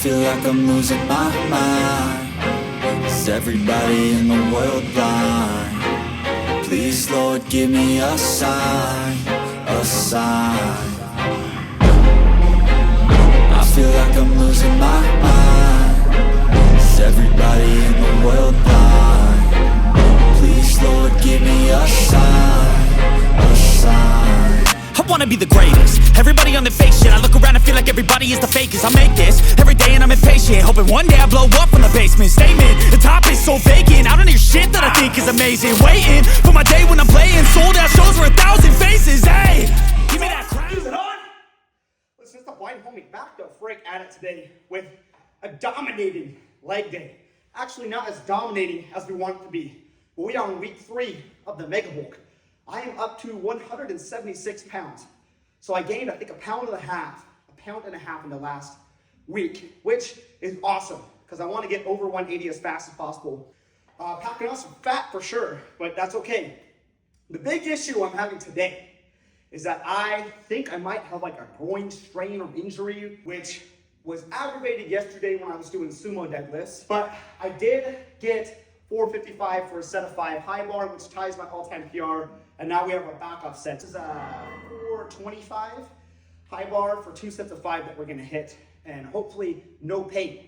feel like I'm losing my mind. Is everybody in the world blind? Please, Lord, give me a sign, a sign. I feel like I'm losing my mind. Is everybody in the world blind? Please, Lord, give me a sign, a sign. I wanna be the greatest. Everybody on their fake shit. I look around and feel like everybody is the fakest. I make this every day and I'm impatient, hoping one day I blow up from the basement. Statement, the top is so vacant. I don't hear shit that I think is amazing. Waiting for my day when I'm playing sold out shows for 1,000 faces. Hey, give me that crowd. Is it on? Listen, it's the blind homie back to Frick at it today with a dominating leg day. Actually, not as dominating as we want it to be. But we are on week 3 of the Mega Bulk. I am up to 176 pounds. So I gained, I think, a pound and a half in the last week, which is awesome because I want to get over 180 as fast as possible. Packing on some fat for sure, but that's okay. The big issue I'm having today is that I think I might have like a groin strain or injury, which was aggravated yesterday when I was doing sumo deadlifts. But I did get 455 for a set of 5 high bar, which ties my all-time PR. And now we have our backup set. This is a 425 high bar for 2 sets of 5 that we're gonna hit. And hopefully no pain.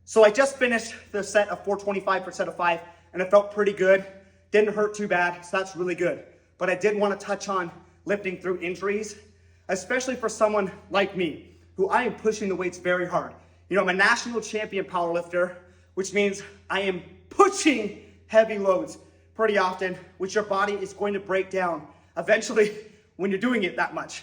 So I just finished the set of 425 per set of 5, and it felt pretty good. Didn't hurt too bad, so that's really good. But I did want to touch on lifting through injuries, especially for someone like me, who I am pushing the weights very hard. You know, I'm a national champion powerlifter, which means I am pushing heavy loads pretty often, which your body is going to break down eventually when you're doing it that much.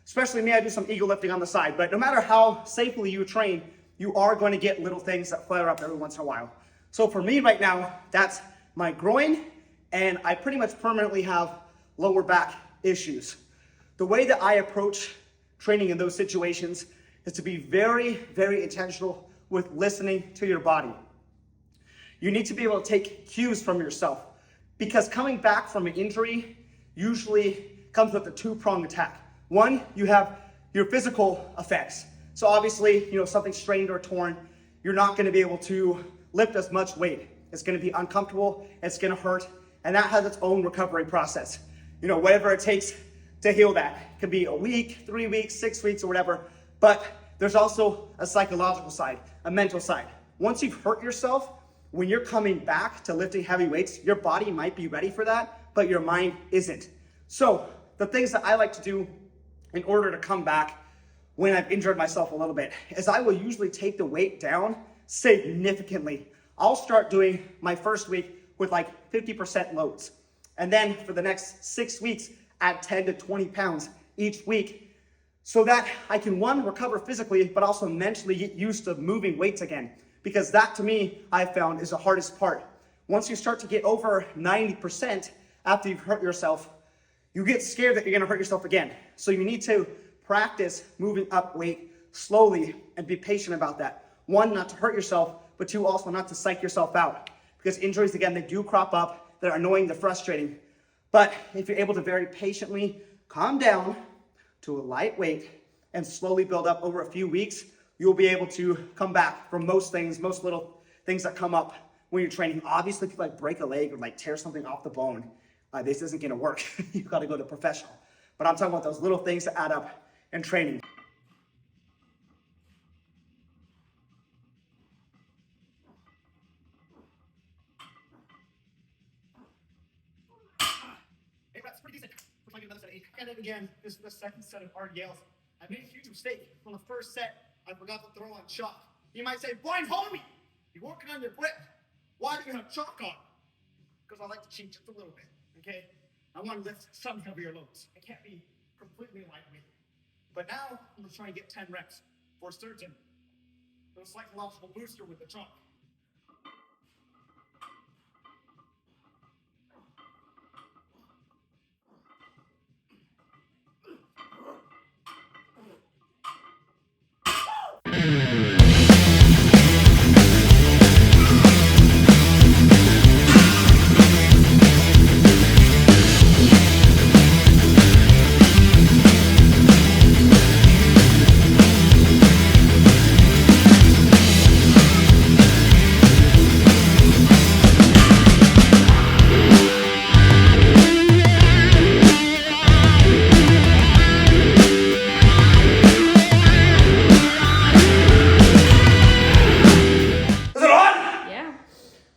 Especially me, I do some ego lifting on the side, but no matter how safely you train, you are going to get little things that flare up every once in a while. So for me right now, that's my groin, and I pretty much permanently have lower back issues. The way that I approach training in those situations is to be very, very intentional with listening to your body. You need to be able to take cues from yourself, because coming back from an injury usually comes with a 2-pronged attack. One, you have your physical effects. So obviously, you know, something strained or torn, you're not gonna be able to lift as much weight. It's gonna be uncomfortable, it's gonna hurt, and that has its own recovery process. You know, whatever it takes to heal that. It could be a week, 3 weeks, 6 weeks, or whatever. But there's also a psychological side, a mental side. Once you've hurt yourself, when you're coming back to lifting heavy weights, your body might be ready for that, but your mind isn't. So the things that I like to do in order to come back when I've injured myself a little bit is I will usually take the weight down significantly. I'll start doing my first week with like 50% loads. And then for the next 6 weeks, add 10 to 20 pounds each week so that I can, one, recover physically, but also mentally get used to moving weights again. Because that, to me, I've found is the hardest part. Once you start to get over 90% after you've hurt yourself, you get scared that you're gonna hurt yourself again. So you need to practice moving up weight slowly and be patient about that. One, not to hurt yourself, but 2, also not to psych yourself out. Because injuries, again, they do crop up. They're annoying, they're frustrating. But if you're able to very patiently calm down to a light weight and slowly build up over a few weeks, you'll be able to come back from most things, most little things that come up when you're training. Obviously, if you like break a leg or like tear something off the bone, this isn't gonna work. You've gotta go to professional. But I'm talking about those little things that add up in training. Hey, that's pretty decent. Looks like another set of 8. And then again, this is the second set of RDLs. I made a huge mistake. On the first set, I forgot to throw on chalk. You might say, blind homie, you're working on your grip. Why do you have chalk on? Because I like to cheat just a little bit, okay? I want to lift some heavier loads. I can't be completely like me. But now I'm gonna try and get 10 reps for certain. So psychological booster with the chunk.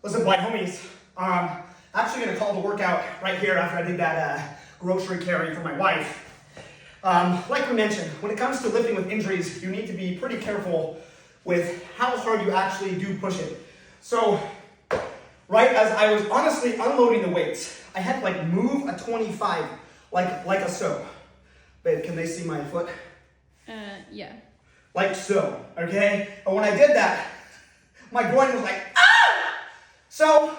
Listen, Black homies, actually gonna call the workout right here after I did that grocery carry for my wife. Like we mentioned, when it comes to lifting with injuries, you need to be pretty careful with how hard you actually do push it. So, right as I was honestly unloading the weights, I had to like move a 25, like a so. Babe, can they see my foot? Yeah. Like so, okay? And when I did that, my groin was like, ah! So,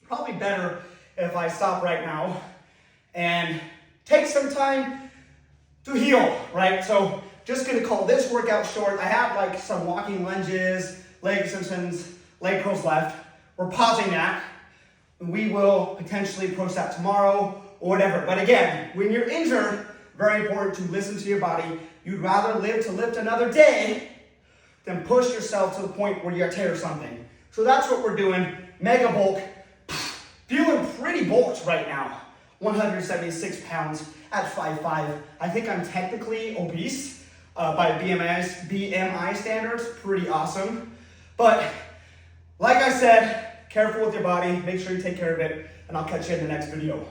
probably better if I stop right now and take some time to heal, right? So, just gonna call this workout short. I have like some walking lunges, leg extensions, leg curls left. We're pausing that. We will potentially approach that tomorrow or whatever. But again, when you're injured, very important to listen to your body. You'd rather live to lift another day than push yourself to the point where you tear something. So that's what we're doing. Mega bulk. Feeling pretty bulked right now. 176 pounds at 5'5". I think I'm technically obese by BMI standards. Pretty awesome. But like I said, careful with your body. Make sure you take care of it. And I'll catch you in the next video.